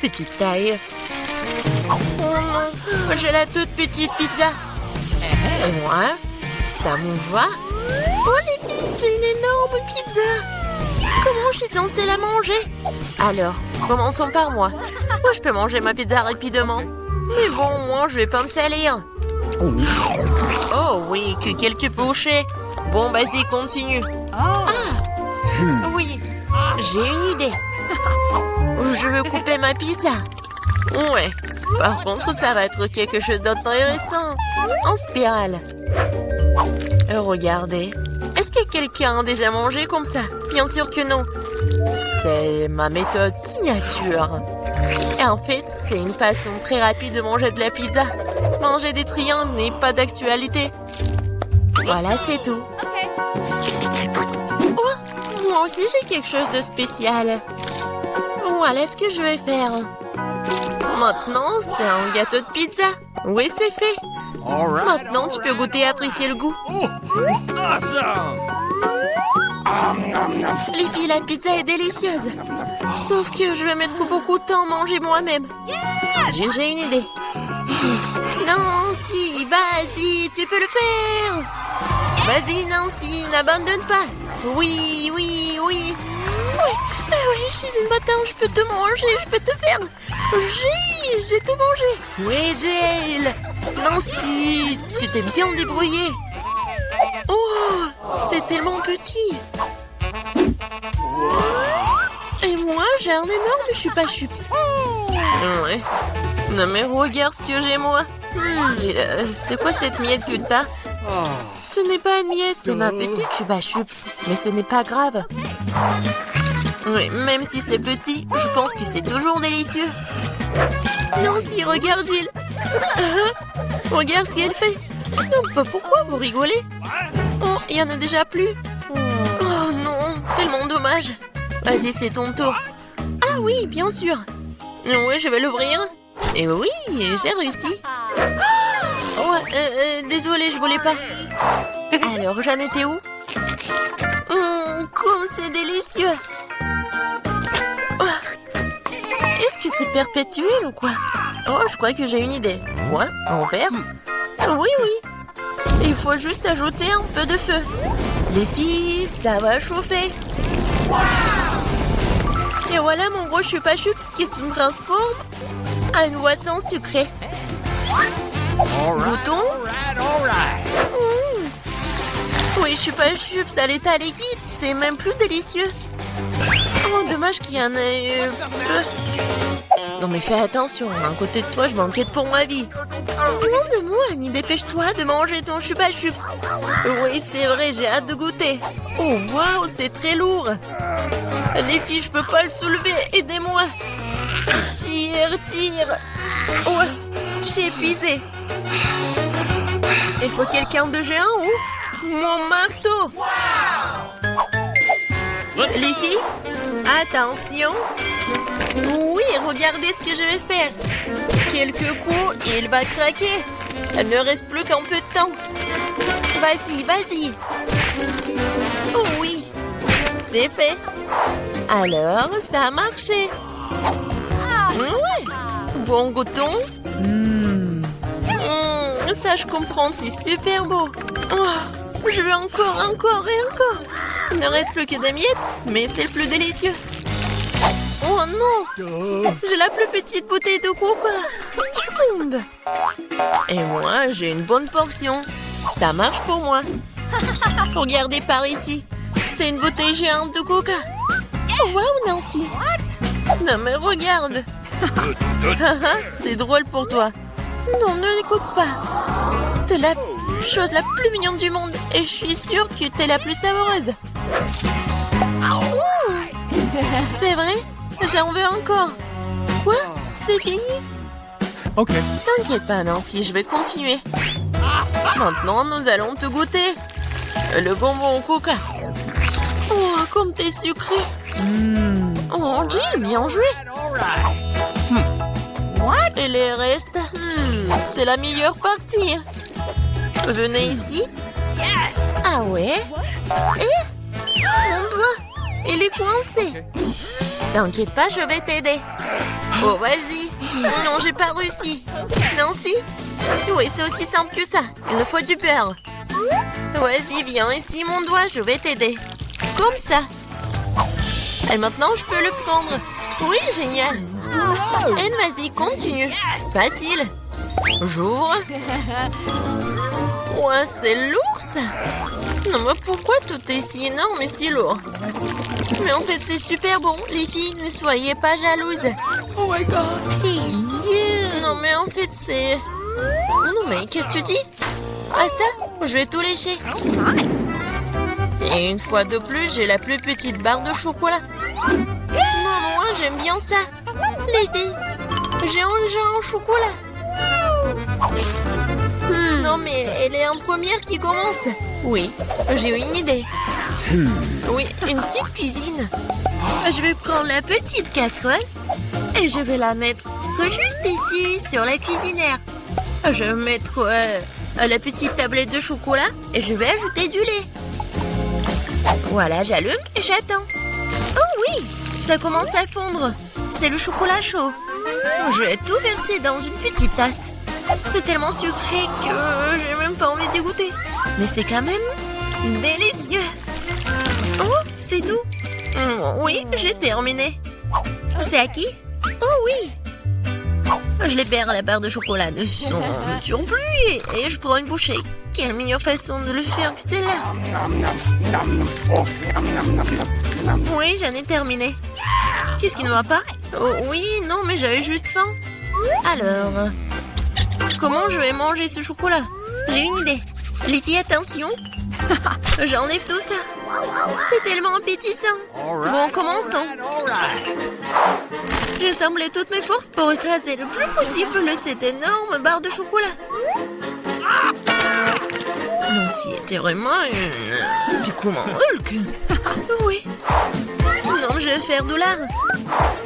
petite taille. Oh non, j'ai la toute petite pizza. Et moi, ça me va. Oh les filles, j'ai une énorme pizza. Comment je suis censée la manger? Alors, commençons par moi. Moi, je peux manger ma pizza rapidement. Mais bon, moi, je vais pas me salir. Oh oui, que quelques bouchées. Bon, vas-y, continue. Ah, oui, j'ai une idée. Je veux couper ma pizza. Ouais, par contre, ça va être quelque chose d'intéressant. En spirale. Regardez. Est-ce que quelqu'un a déjà mangé comme ça? Bien sûr que non. C'est ma méthode signature. Et en fait, c'est une façon très rapide de manger de la pizza. Manger des triangles n'est pas d'actualité. Voilà, c'est tout. Oh, moi aussi, j'ai quelque chose de spécial. Voilà ce que je vais faire. Maintenant, c'est un gâteau de pizza. Oui, c'est fait. Maintenant, tu peux goûter et apprécier le goût. Les filles, la pizza est délicieuse. Sauf que je vais mettre beaucoup de temps à manger moi-même. J'ai une idée. Nancy, vas-y, tu peux le faire. Vas-y, Nancy, n'abandonne pas. Oui, oui, oui. Oui, je suis une bâtarde, je peux te manger, je peux te faire. J'ai tout mangé. Oui, Jill. Nancy, tu t'es bien débrouillée. Oh, c'est tellement petit. Et moi, j'ai un énorme chupa-chups. Ouais. Non mais regarde ce que j'ai moi. C'est quoi cette miette que t'as? Ce n'est pas une miette, c'est ma petite chupa-chups. Mais ce n'est pas grave. Oui, même si c'est petit, je pense que c'est toujours délicieux. Nancy, regarde Jill. Regarde ce qu'elle fait. Non, pourquoi vous rigolez? Oh, il y en a déjà plus. Oh non, tellement dommage. Vas-y, c'est ton tour. Ah oui, bien sûr. Oui, je vais l'ouvrir. Et oui, j'ai réussi. Oh, désolée, je voulais pas. Alors, j'en étais où? Comme c'est délicieux. Oh. Est-ce que c'est perpétuel ou quoi? Oh, je crois que j'ai une idée. Quoi? En verre? Oui, oui. Il faut juste ajouter un peu de feu. Les filles, ça va chauffer. Et voilà mon gros chupa-chups qui se transforme en une boisson sucrée. Goûtons. Oui, chupa-chups à l'état liquide, c'est même plus délicieux. Oh, dommage qu'il y en ait peu. Non mais fais attention, à côté de toi, je m'inquiète pour ma vie. Loin de moi, Annie, dépêche-toi de manger ton chupa-chups. Oui, c'est vrai, j'ai hâte de goûter. Oh, waouh, c'est très lourd. Les filles, je peux pas le soulever, aidez-moi. Tire. Ouais, je suis épuisée. Il faut quelqu'un de géant ou mon marteau. Les filles, attention. Oui, regardez ce que je vais faire. Quelques coups et il va craquer. Il ne reste plus qu'un peu de temps. Vas-y. Oh oui, c'est fait. Alors, ça a marché. Ouais. Bon, goûtons. Ça, je comprends, c'est super beau. Oh, je veux encore. Il ne reste plus que des miettes, mais c'est le plus délicieux. Oh non! J'ai la plus petite bouteille de coca du monde. Et moi, j'ai une bonne portion. Ça marche pour moi. Regardez par ici. C'est une bouteille géante de coca. Oh, wow, Nancy. Non, mais regarde. C'est drôle pour toi. Non, ne l'écoute pas. T'es la chose la plus mignonne du monde. Et je suis sûre que t'es la plus savoureuse. C'est vrai? J'en veux encore. Quoi? C'est fini? Ok. T'inquiète pas, Nancy, je vais continuer. Maintenant, nous allons te goûter. Le bonbon au coca. Oh, comme t'es sucré. Oh, Jill, bien joué. Et les restes? C'est la meilleure partie. Venez ici. Ah ouais? Et mon doigt, il est coincé. T'inquiète pas, je vais t'aider. Oh, vas-y. Non, j'ai pas réussi. Nancy? Oui, c'est aussi simple que ça. Il me faut du beurre. Vas-y, viens ici, mon doigt, je vais t'aider. Comme ça. Et maintenant, je peux le prendre. Oui, génial. Anne, vas-y, continue. Facile. J'ouvre. Ouais, c'est lourd, ça. Non, mais pourquoi tout est si énorme et si lourd? Mais en fait, c'est super bon. Les filles, ne soyez pas jalouses. Oh my god. Non, mais en fait, c'est... Non, mais qu'est-ce que tu dis? Ah, ça? Je vais tout lécher. Et une fois de plus, j'ai la plus petite barre de chocolat. Non, moi, j'aime bien ça. Les filles, j'ai un au chocolat. Non, mais elle est en première qui commence. Oui, j'ai une idée. Oui, une petite cuisine. Je vais prendre la petite casserole et je vais la mettre juste ici, sur la cuisinière. Je vais mettre la petite tablette de chocolat et je vais ajouter du lait. Voilà, j'allume et j'attends. Oh oui, ça commence à fondre. C'est le chocolat chaud. Je vais tout verser dans une petite tasse. C'est tellement sucré que j'ai même pas envie d'y goûter. Mais c'est quand même délicieux. Oh, c'est tout. Oui, j'ai terminé. C'est à qui? Oh oui. Je libère la barre de chocolat de son surplus et je prends une bouchée. Quelle meilleure façon de le faire que celle-là? Oui, j'en ai terminé. Qu'est-ce qui ne va pas? Oh, oui, non, mais j'avais juste faim. Alors, comment je vais manger ce chocolat? J'ai une idée. Les filles, attention. J'enlève tout ça. C'est tellement appétissant. Bon, commençons. J'ai semblé toutes mes forces pour écraser le plus possible cette énorme barre de chocolat. Nancy était vraiment une... Du coup, mon Hulk. Oui. Non, je vais faire de l'art.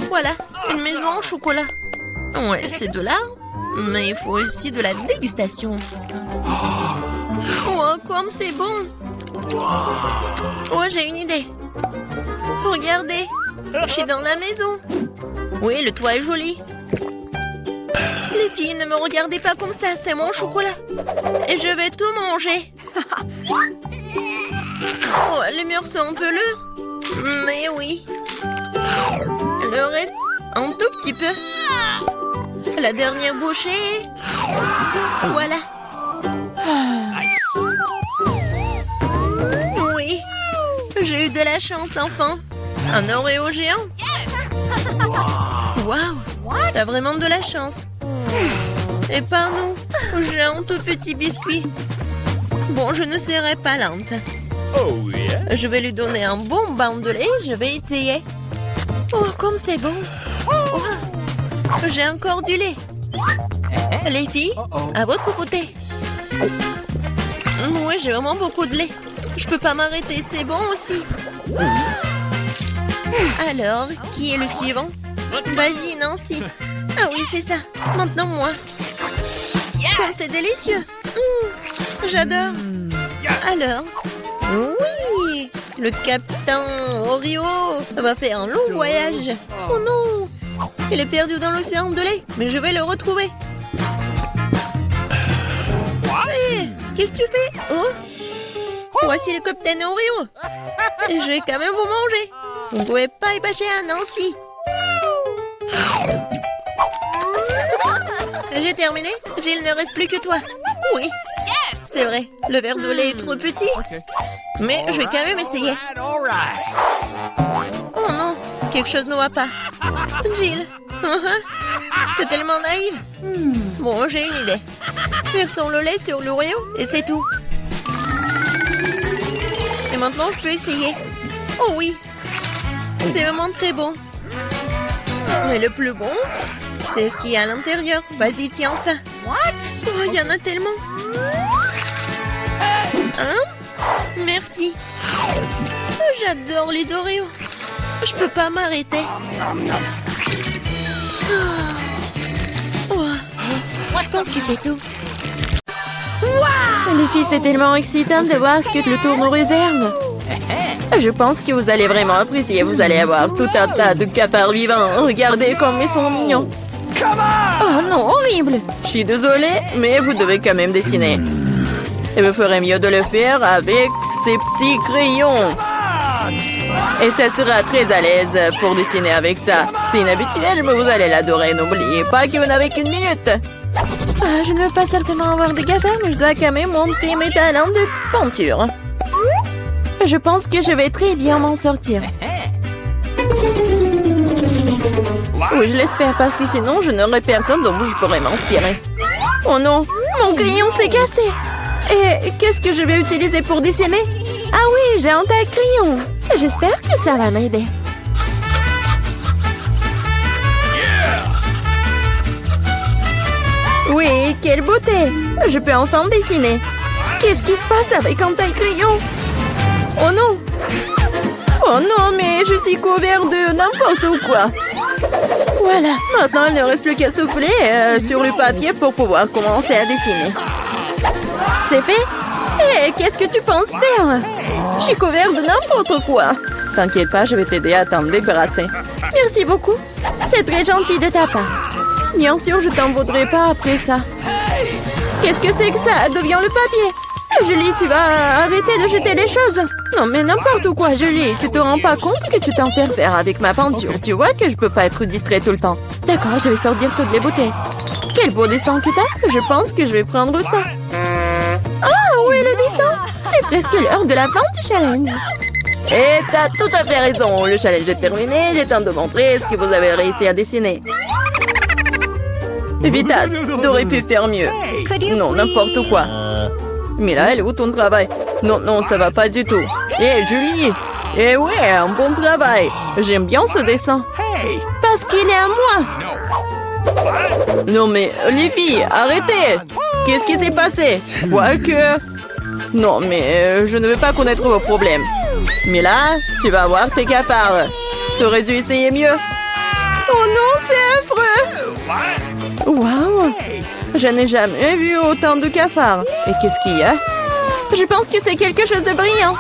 Voilà, une maison en chocolat. Ouais, c'est de l'art, mais il faut aussi de la dégustation. Oh, comme c'est bon. Oh, j'ai une idée. Regardez, je suis dans la maison. Oui, le toit est joli. Les filles, ne me regardez pas comme ça, c'est mon chocolat. Et je vais tout manger. Oh, les murs sont un peu lourds. Mais oui. Le reste, un tout petit peu. La dernière bouchée. Voilà. Oui. J'ai eu de la chance, enfin. Un Oreo géant. Waouh. T'as vraiment de la chance. Et pas nous. J'ai un tout petit biscuit. Bon, je ne serai pas lente. Oh yeah. Je vais lui donner un bon bain de lait. Je vais essayer. Oh, comme c'est bon. Oh, j'ai encore du lait. Les filles, à votre côté. Oui, j'ai vraiment beaucoup de lait. Je peux pas m'arrêter, c'est bon aussi. Alors, qui est le suivant? Vas-y, Nancy. Ah oui, c'est ça. Maintenant, moi. Comme c'est délicieux. J'adore. Alors, oui, le capitaine Oreo va faire un long voyage. Oh non, il est perdu dans l'océan de lait, mais je vais le retrouver. Hé, qu'est-ce que tu fais? Oh, voici le capitaine Oreo. Et je vais quand même vous manger. Vous ne pouvez pas y passer à Nancy. J'ai terminé. Jill, ne reste plus que toi. Oui, c'est vrai. Le verre de lait est trop petit. Mais je vais quand même essayer. Oh non, quelque chose ne va pas. Jill, t'es tellement naïve. Bon, j'ai une idée. Versons le lait sur l'Oreo et c'est tout. Et maintenant, je peux essayer. Oh oui, c'est vraiment très bon. Mais le plus bon, c'est ce qu'il y a à l'intérieur. Vas-y, tiens ça. Oh, il y en a tellement. Hein? Merci. J'adore les Oreos. Je peux pas m'arrêter. Oh, je pense que c'est tout. Les filles, c'est tellement excitant de voir ce que le tour nous réserve. Je pense que vous allez vraiment apprécier. Vous allez avoir tout un tas de cafards vivants. Regardez comme ils sont mignons. Oh non, horrible. Je suis désolée, mais vous devez quand même dessiner. Et vous ferez mieux de le faire avec ces petits crayons. Et ça sera très à l'aise pour dessiner avec ça. C'est inhabituel, mais vous allez l'adorer. N'oubliez pas que vous n'avez qu'une minute. Ah, je ne veux pas certainement avoir des cafards, mais je dois quand même montrer mes talents de peinture. Je pense que je vais très bien m'en sortir. Oui, je l'espère, parce que sinon, je n'aurai personne dont je pourrais m'inspirer. Oh non, mon crayon s'est cassé. Et qu'est-ce que je vais utiliser pour dessiner? Ah oui, j'ai un tas de crayons. J'espère que ça va m'aider. Oui, quelle beauté! Je peux enfin dessiner. Qu'est-ce qui se passe avec un taille-crayon? Oh non! Oh non, mais je suis couvert de n'importe quoi. Voilà, maintenant il ne reste plus qu'à souffler sur le papier pour pouvoir commencer à dessiner. C'est fait? Hé, qu'est-ce que tu penses faire? Je suis couvert de n'importe quoi. T'inquiète pas, je vais t'aider à t'en débarrasser. Merci beaucoup. C'est très gentil de ta part. Bien sûr, je t'en voudrais pas après ça. Qu'est-ce que c'est que ça? Deviens le papier. Julie, tu vas arrêter de jeter les choses. Non, mais n'importe quoi, Julie. Tu te rends pas compte que tu t'interfères avec ma peinture. Tu vois que je peux pas être distrait tout le temps. D'accord, je vais sortir toutes les bouteilles. Quel beau dessin que t'as. Je pense que je vais prendre ça. Ah, où est le dessin? C'est presque l'heure de la fin du challenge. Et t'as tout à fait raison. Le challenge est terminé. Il est temps de montrer ce que vous avez réussi à dessiner. Vita, t'aurais pu faire mieux. Non, n'importe quoi. Mais là, elle est où ton travail? Non, non, ça va pas du tout. Hé, Julie! Eh ouais, un bon travail. J'aime bien ce dessin. Parce qu'il est à moi. Non mais, les filles, arrêtez! Qu'est-ce qui s'est passé? Quoique... Non, mais je ne veux pas connaître vos problèmes. Mais là, tu vas voir tes cafards. T'aurais dû essayer mieux. Oh non, c'est affreux! Waouh! Je n'ai jamais vu autant de cafards. Et qu'est-ce qu'il y a? Je pense que c'est quelque chose de brillant.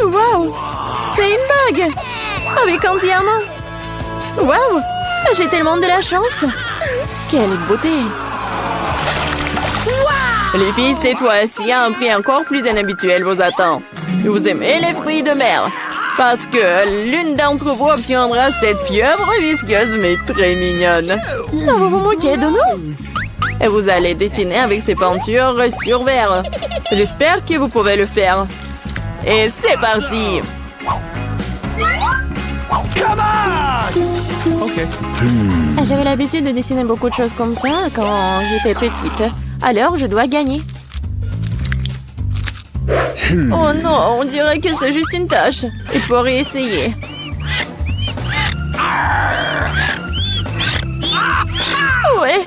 Waouh! C'est une bague! Avec un diamant. Waouh! J'ai tellement de la chance. Quelle beauté! Les filles, c'est toi. S'il y a un prix encore plus inhabituel vous attend. Vous aimez les fruits de mer? Parce que l'une d'entre vous obtiendra cette pieuvre visqueuse mais très mignonne. Non, vous vous moquez de nous? Et vous allez dessiner avec ces peintures sur verre. J'espère que vous pouvez le faire. Et c'est parti! J'avais l'habitude de dessiner beaucoup de choses comme ça quand j'étais petite. Alors, je dois gagner. Oh non, on dirait que c'est juste une tâche. Il faut réessayer. Ouais,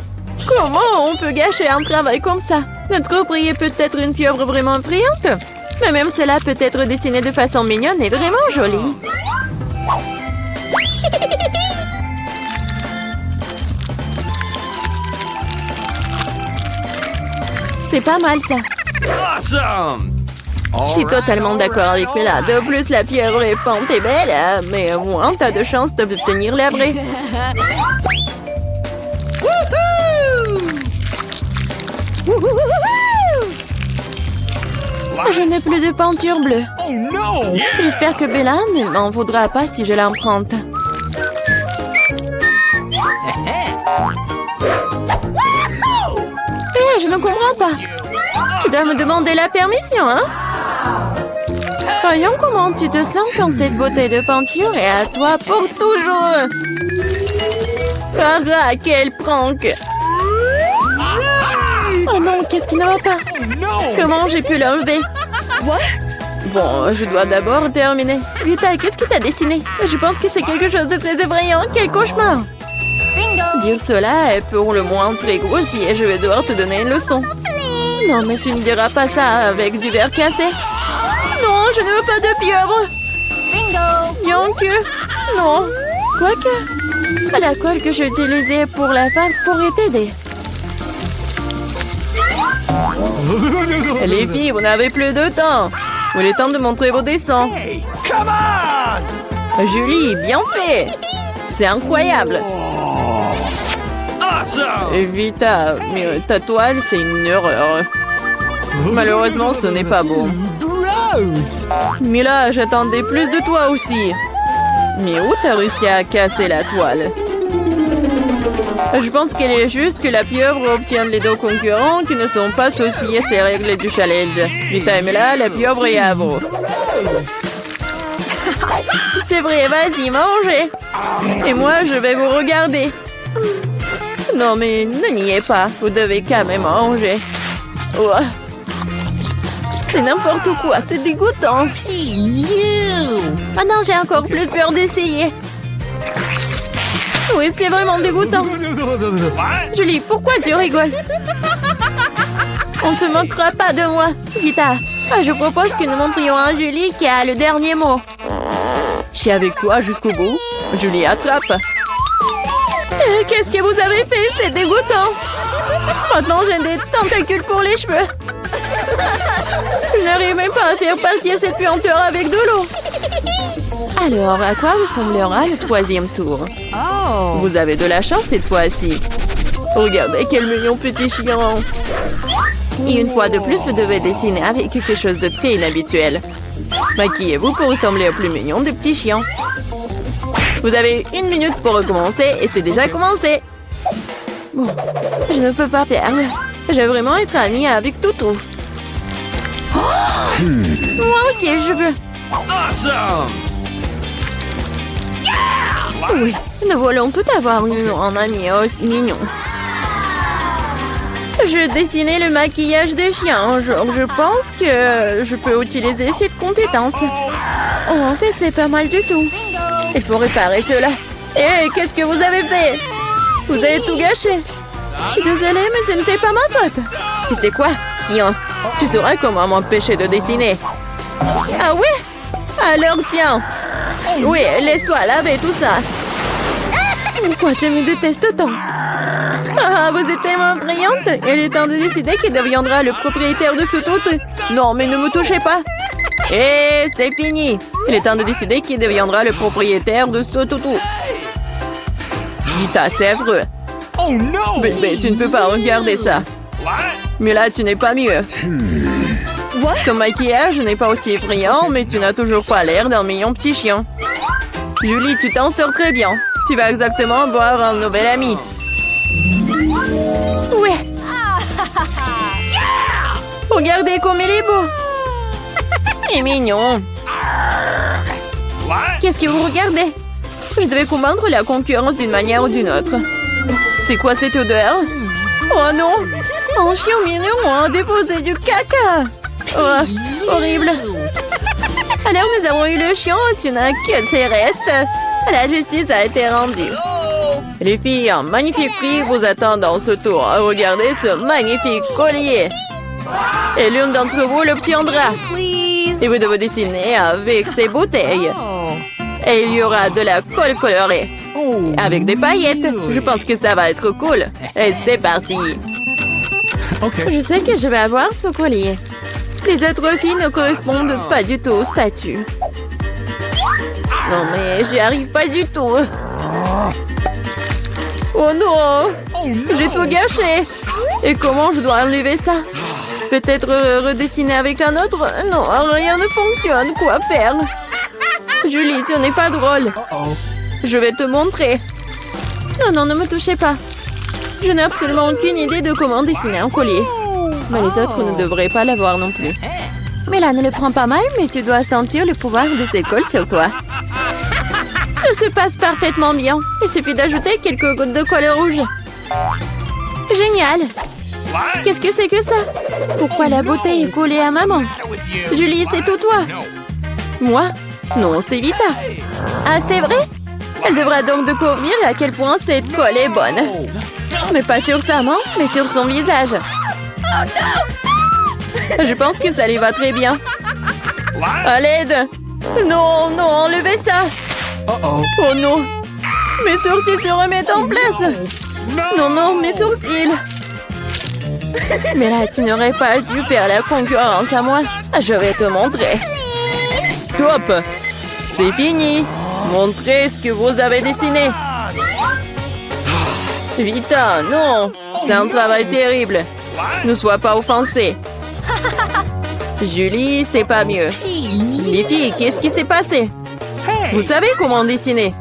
comment on peut gâcher un travail comme ça? Notre prix est peut-être une pieuvre vraiment brillante. Mais même cela peut être dessiné de façon mignonne et vraiment jolie. C'est pas mal ça. Awesome! Je suis totalement d'accord avec Bella. De plus, la pieuvre est peinte et belle, mais au moins, t'as de chance d'obtenir l'abri. Je n'ai plus de peinture bleue. Oh no! J'espère que Bella ne m'en voudra pas si je l'emprunte. Hé, je ne comprends pas. Tu dois me demander la permission, hein? Voyons comment tu te sens quand cette beauté de peinture est à toi pour toujours. Ah, quel prank! Oh non, qu'est-ce qui ne va pas? Comment j'ai pu l'enlever? Bon, je dois d'abord terminer. Vita, qu'est-ce que t'as dessiné? Je pense que c'est quelque chose de très effrayant. Quel cauchemar! Dire cela est pour le moins très grossier. Je vais devoir te donner une leçon. Non, mais tu ne diras pas ça avec du verre cassé. Non, je ne veux pas de pieuvre. Bien que... Non. Quoique... La colle que j'ai utilisée pour la farce pourrait t'aider. Les filles, vous n'avez plus de temps. Il est temps de montrer vos dessins. Come on! Julie, bien fait! C'est incroyable! Awesome! Vita, mais ta toile, c'est une erreur. Malheureusement, ce n'est pas beau. Gross! Mais là, j'attendais plus de toi aussi. Mais où t'as réussi à casser la toile? Je pense qu'il est juste que la pieuvre obtienne les deux concurrents qui ne sont pas associés à ces règles du challenge. Vita et là, la pieuvre est à vous. C'est vrai, vas-y, mangez. Et moi, je vais vous regarder. Non, mais ne niez pas. Vous devez quand même manger. Ouah. C'est n'importe quoi, c'est dégoûtant. Ah non, j'ai encore plus peur d'essayer. Oui, c'est vraiment dégoûtant. Julie, pourquoi tu rigoles? On ne se moquera pas de moi. Vita, je propose que nous montrions à Julie qui a le dernier mot. Je suis avec toi jusqu'au bout. Julie, attrape. Qu'est-ce que vous avez fait? C'est dégoûtant. Maintenant, j'ai des tentacules pour les cheveux. Je n'arrive même pas à faire partir cette puanteur avec de l'eau. Alors, à quoi ressemblera le troisième tour? Vous avez de la chance cette fois-ci. Regardez quel mignon petit chien. Et une fois de plus, vous devez dessiner avec quelque chose de très inhabituel. Maquillez-vous pour ressembler au plus mignon des petits chiens. Vous avez 1 minute pour recommencer et c'est déjà commencé. Bon, je ne peux pas perdre. Je vais vraiment être amie avec Toutou. Moi aussi, je veux. Awesome! Oui, nous voulons tout avoir eu en ami aussi mignon. Je dessinais le maquillage des chiens. Je pense que je peux utiliser cette compétence. Oh, en fait, c'est pas mal du tout. Il faut réparer cela. Hé, qu'est-ce que vous avez fait? Vous avez tout gâché. Je suis désolée, mais ce n'était pas ma faute. Tu sais quoi? Tiens, tu sauras comment m'empêcher de dessiner. Ah ouais? Alors tiens. Oui, laisse-toi laver tout ça. Pourquoi tu me détestes tant? Ah, vous êtes tellement brillante. Il est temps de décider qui deviendra le propriétaire de ce tout. Non, mais ne me touchez pas. Et c'est fini. Il est temps de décider qui deviendra le propriétaire de ce toutou. Vita, c'est affreux. Oh no! Bébé, tu ne peux pas regarder ça. What? Mais là, tu n'es pas mieux. Ton maquillage n'est pas aussi effrayant, mais tu n'as toujours pas l'air d'un mignon petit chien. Julie, tu t'en sors très bien. Tu vas exactement avoir un nouvel ami. Ouais. Regardez comme il est beau. Il est mignon. What? Qu'est-ce que vous regardez? Je devais combattre la concurrence d'une manière ou d'une autre. C'est quoi cette odeur? Oh non! Un chien mignon a déposé du caca! Oh, horrible! Alors nous avons eu le chien, tu n'as que ses restes. La justice a été rendue. Les filles, un magnifique prix vous attend dans ce tour. Regardez ce magnifique collier. Et l'une d'entre vous l'obtiendra. Et vous devez dessiner avec ces bouteilles. Et il y aura de la colle colorée. Avec des paillettes. Je pense que ça va être cool. Et c'est parti. Je sais que je vais avoir ce collier. Les autres filles ne correspondent pas du tout au statut. Non mais j'y arrive pas du tout. Oh non! J'ai tout gâché. Et comment je dois enlever ça? Peut-être redessiner avec un autre? Non, rien ne fonctionne. Quoi faire? Julie, ce n'est pas drôle. Je vais te montrer. Non, non, ne me touchez pas. Je n'ai absolument aucune idée de comment dessiner un collier. Mais les autres ne devraient pas l'avoir non plus. Mais là, ne le prends pas mal, mais tu dois sentir le pouvoir de cette colle sur toi. Tout se passe parfaitement bien. Il suffit d'ajouter quelques gouttes de colle rouge. Génial! Qu'est-ce que c'est que ça? Pourquoi la bouteille est collée à maman? Julie, c'est tout toi. Moi? Non, c'est Vita. Ah, c'est vrai? Elle devra donc découvrir à quel point cette colle est bonne. Mais pas sur sa main, mais sur son visage. Je pense que ça lui va très bien. À l'aide! Non, non, enlevez ça! Oh non! Mes sourcils se remettent en place! Non, non, mes sourcils! Mais là, tu n'aurais pas dû faire la concurrence à moi. Je vais te montrer. Stop! C'est fini. Montrez ce que vous avez dessiné. Vita, non. C'est un travail terrible. Ne sois pas offensée. Julie, c'est pas mieux. Les filles, qu'est-ce qui s'est passé? Vous savez comment dessiner?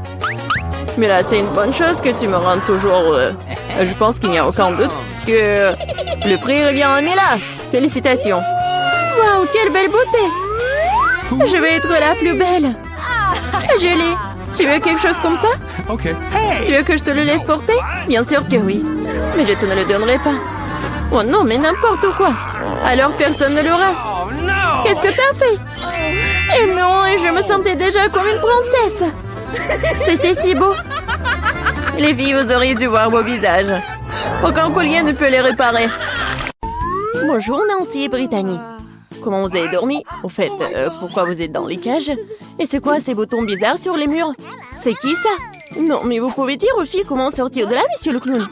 Mais là, c'est une bonne chose que tu me rendes toujours heureux. Je pense qu'il n'y a aucun doute que le prix revient à Mila. Félicitations. Waouh, quelle belle beauté. Je vais être la plus belle. Julie, tu veux quelque chose comme ça? OK. Tu veux que je te le laisse porter? Bien sûr que oui. Mais je te ne le donnerai pas. Oh non, mais n'importe quoi. Alors personne ne l'aura. Oh no! Qu'est-ce que t'as fait? Et non, et je me sentais déjà comme une princesse. C'était si beau. Les filles, vous auriez dû voir vos visages. Aucun collier ne peut les réparer. Bonjour Nancy et Brittany. Comment vous avez dormi? Au fait, pourquoi vous êtes dans les cages? Et c'est quoi ces boutons bizarres sur les murs? C'est qui ça? Non, mais vous pouvez dire aux filles comment sortir de là, monsieur le clown.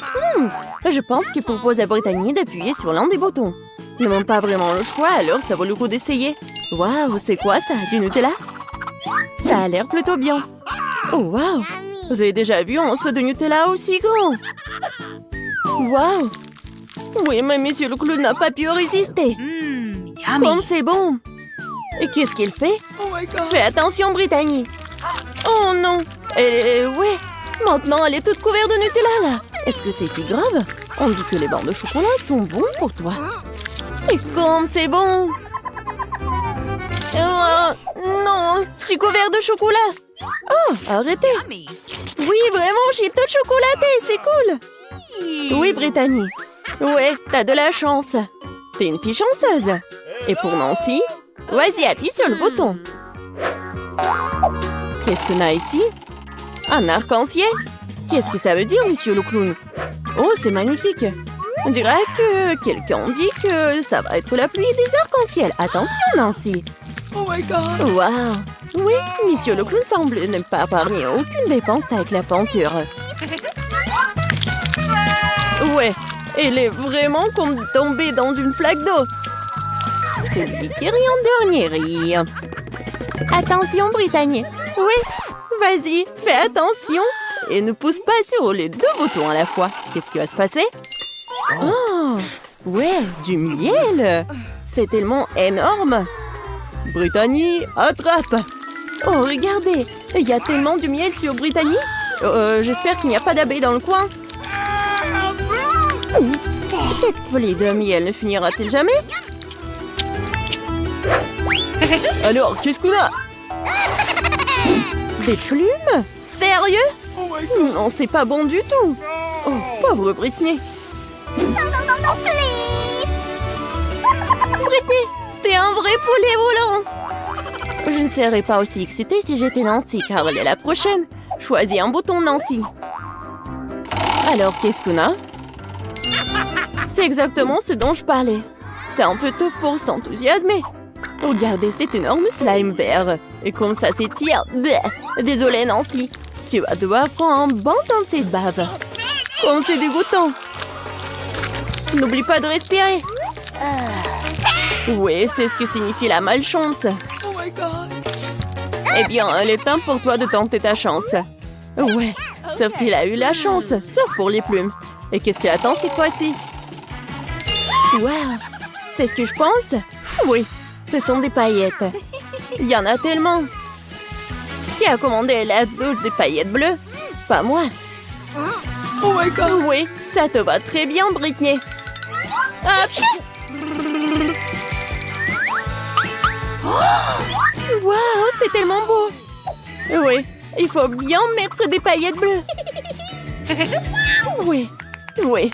Je pense qu'il propose à Brittany d'appuyer sur l'un des boutons. Ils n'ont pas vraiment le choix, alors ça vaut le coup d'essayer. Waouh, c'est quoi ça? Du Nutella? Ça a l'air plutôt bien. Oh, waouh! Vous avez déjà vu un morceau de Nutella aussi grand? Waouh! Oui, mais monsieur le clown n'a pas pu résister. Comme c'est bon! Et qu'est-ce qu'il fait? Fais attention, Brittany! Oh non! Ouais! Maintenant, elle est toute couverte de Nutella, là! Est-ce que c'est si grave? On dit que les bancs de chocolat sont bons pour toi. Et comme c'est bon! Non! Je suis couverte de chocolat! Oh, arrêtez! Oui, vraiment, j'ai tout chocolaté, c'est cool! Oui, Brittany. Ouais, t'as de la chance. T'es une fille chanceuse. Et pour Nancy, vas-y, appuie sur le bouton. Qu'est-ce qu'on a ici? Un arc-en-ciel? Qu'est-ce que ça veut dire, monsieur le clown? Oh, c'est magnifique. On dirait que quelqu'un dit que ça va être la pluie des arcs-en-ciel. Attention, Nancy. Oh my God! Waouh! Oui, monsieur le clown semble ne pas épargner aucune dépense avec la peinture. Ouais, elle est vraiment comme tombée dans une flaque d'eau. Celui qui rit en dernier rit. Attention, Brittany. Oui, vas-y, fais attention. Et ne pousse pas sur les deux boutons à la fois. Qu'est-ce qui va se passer? Oh, ouais, du miel. C'est tellement énorme. Brittany, attrape. Oh, regardez, il y a tellement de miel sur Brittany. J'espère qu'il n'y a pas d'abeilles dans le coin. Cette volée de miel ne finira-t-elle jamais? Alors, qu'est-ce qu'on a? Des plumes? Sérieux? Non, c'est pas bon du tout. Oh, pauvre Brittany. Non, please! Brittany, t'es un vrai poulet volant. Je ne serais pas aussi excitée si j'étais Nancy, car elle est la prochaine. Choisis un bouton, Nancy. Alors, qu'est-ce qu'on a? C'est exactement ce dont je parlais. C'est un peu tôt pour s'enthousiasmer. Regardez cet énorme slime vert. Et comme ça s'étire. Désolée, Nancy. Tu vas devoir prendre un bain dans cette bave. Comme c'est dégoûtant. N'oublie pas de respirer. Oui, c'est ce que signifie la malchance. Oh my God! Eh bien, il est temps pour toi de tenter ta chance. Ouais, sauf qu'il a eu la chance, sauf pour les plumes. Et qu'est-ce qu'il attend cette fois-ci? Waouh, c'est ce que je pense? Oui, ce sont des paillettes. Il y en a tellement. Qui a commandé la douche des paillettes bleues? Pas moi. Oh my God! Oui, ça te va très bien, Brittany. Hop! Waouh, c'est tellement beau. Oui, il faut bien mettre des paillettes bleues. Oui,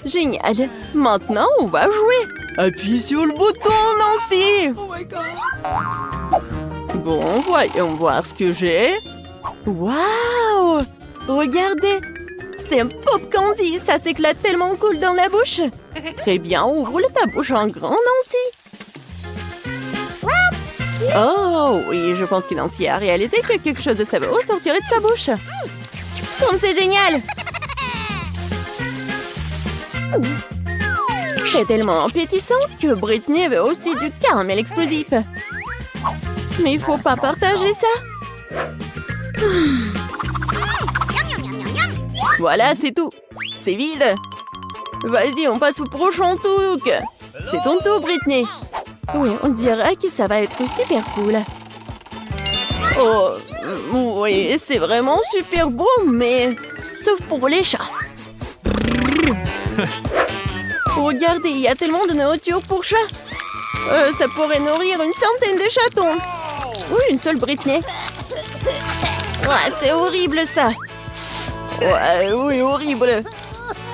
génial. Maintenant, on va jouer. Appuie sur le bouton, Nancy. Oh my God! Bon, voyons voir ce que j'ai. Waouh! Regardez, c'est un pop candy. Ça s'éclate tellement cool dans la bouche. Très bien, ouvre ta bouche en grand, Nancy. Oh oui, je pense que Nancy a réalisé que quelque chose de savoureux sortirait de sa bouche. Comme c'est génial! C'est tellement appétissant que Brittany veut aussi du caramel explosif. Mais il faut pas partager ça. Voilà, c'est tout. C'est vide. Vas-y, on passe au prochain truc. C'est ton tour, Britney. Oui, on dirait que ça va être super cool. Oh, oui, c'est vraiment super beau, mais... Sauf pour les chats. Regardez, il y a tellement de nourriture pour chats. Ça pourrait nourrir une centaine de chatons. Oui, une seule Britney. Ouais, c'est horrible, ça. Ouais, oui, horrible.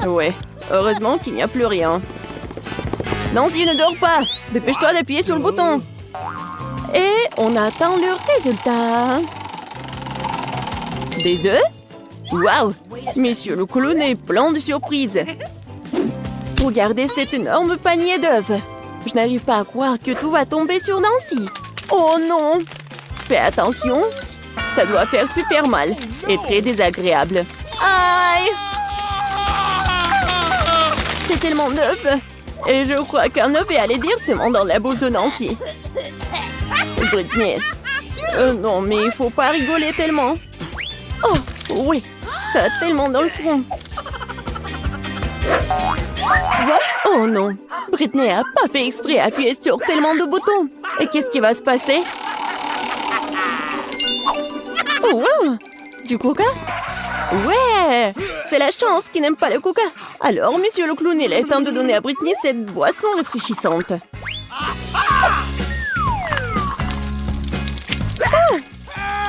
Ouais, heureusement qu'il n'y a plus rien. Nancy, ne dors pas. Dépêche-toi d'appuyer sur le bouton. Et on attend le résultat. Des œufs? Waouh! Monsieur le clown est plein de surprises. Regardez cet énorme panier d'œufs. Je n'arrive pas à croire que tout va tomber sur Nancy. Oh non! Fais attention. Ça doit faire super mal et très désagréable. Aïe! C'est tellement d'œufs. Et je crois qu'un œuf est allé directement dans la bouche de Nancy. Britney. Non, mais il faut pas rigoler tellement. Oh, oui. Ça a tellement dans le front. Quoi? Oh non. Britney a pas fait exprès d'appuyer sur tellement de boutons. Et qu'est-ce qui va se passer? Oh, wow. Du coca? Ouais! C'est la chance qui n'aime pas le coca. Alors, monsieur le clown, il est temps de donner à Britney cette boisson rafraîchissante. Ah!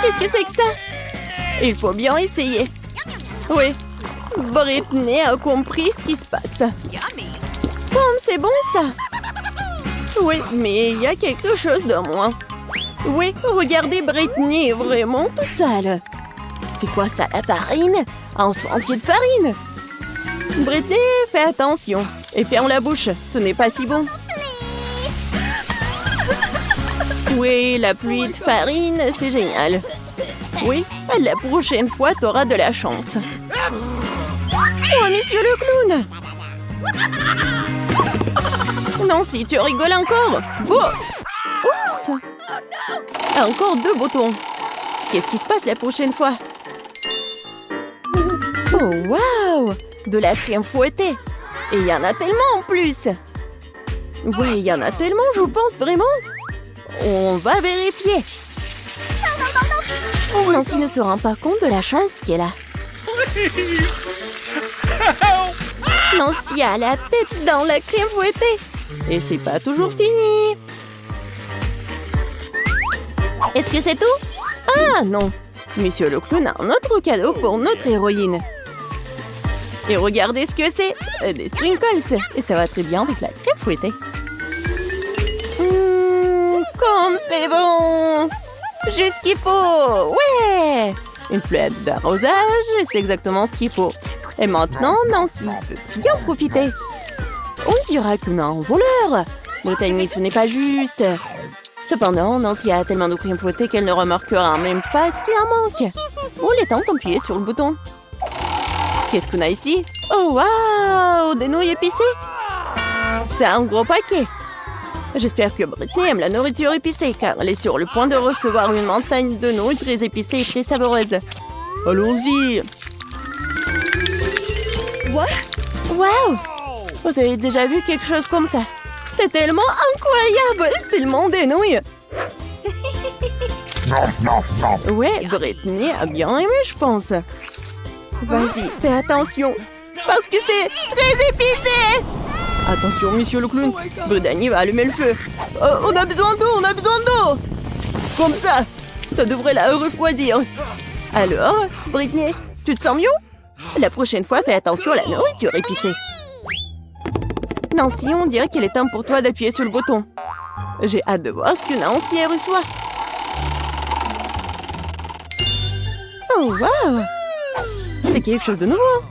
Qu'est-ce que c'est que ça? Il faut bien essayer. Oui, Britney a compris ce qui se passe. C'est bon, ça? Oui, mais il y a quelque chose de moins. Oui, regardez, Britney est vraiment toute sale. C'est quoi ça, la farine? Un seau entier de farine? Britney, fais attention. Et ferme la bouche, ce n'est pas si bon. Oui, la pluie de farine, c'est génial. Oui, la prochaine fois, t'auras de la chance. Oh, monsieur le clown! Nancy, tu rigoles encore? Bon! Oups! Encore 2 boutons. Qu'est-ce qui se passe la prochaine fois? Oh, waouh! De la crème fouettée. Et il y en a tellement en plus. Ouais, il y en a tellement, je pense vraiment. On va vérifier. Nancy ne se rend pas compte de la chance qu'elle a. Nancy a la tête dans la crème fouettée. Et c'est pas toujours fini. Est-ce que c'est tout? Ah non. Monsieur le clown a un autre cadeau pour notre héroïne. Et regardez ce que c'est. Des sprinkles. Et ça va très bien avec la crème fouettée. Comme c'est bon! Juste ce qu'il faut! Ouais! Une fleur d'arrosage, c'est exactement ce qu'il faut. Et maintenant, Nancy peut bien profiter. On dira qu'on a un voleur. Brittany, ce n'est pas juste. Cependant, Nancy a tellement de crème fouettée qu'elle ne remarquera même pas ce qui en manque. Oh, il est temps d'appuyer sur le bouton. Qu'est-ce qu'on a ici? Oh, waouh! Des nouilles épicées? C'est un gros paquet. J'espère que Britney aime la nourriture épicée, car elle est sur le point de recevoir une montagne de nouilles très épicées et très savoureuses. Allons-y! Waouh! Vous avez déjà vu quelque chose comme ça? C'était tellement incroyable! Tellement de nouilles! Ouais, Britney a bien aimé, je pense. Vas-y, fais attention, parce que c'est très épicé! Attention, monsieur le clown, Brittany va allumer le feu. On a besoin d'eau, on a besoin d'eau. Comme ça devrait la refroidir. Alors, Britney, tu te sens mieux? La prochaine fois, fais attention à la nourriture épicée. Nancy, on dirait qu'il est temps pour toi d'appuyer sur le bouton. J'ai hâte de voir ce que Nancy reçoit. Oh, waouh! C'est quelque chose de nouveau.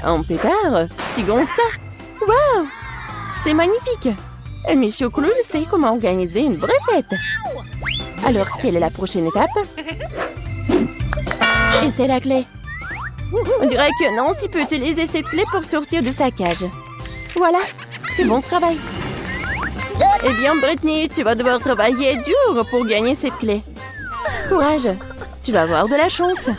Un pétard, si grand que ça. Waouh! C'est magnifique! Et Monsieur Clown sait comment organiser une vraie fête. Alors, quelle est la prochaine étape? Et c'est la clé. On dirait que Nancy peut utiliser cette clé pour sortir de sa cage. Voilà, c'est bon travail. Eh bien, Britney, tu vas devoir travailler dur pour gagner cette clé. Courage, Tu vas avoir de la chance.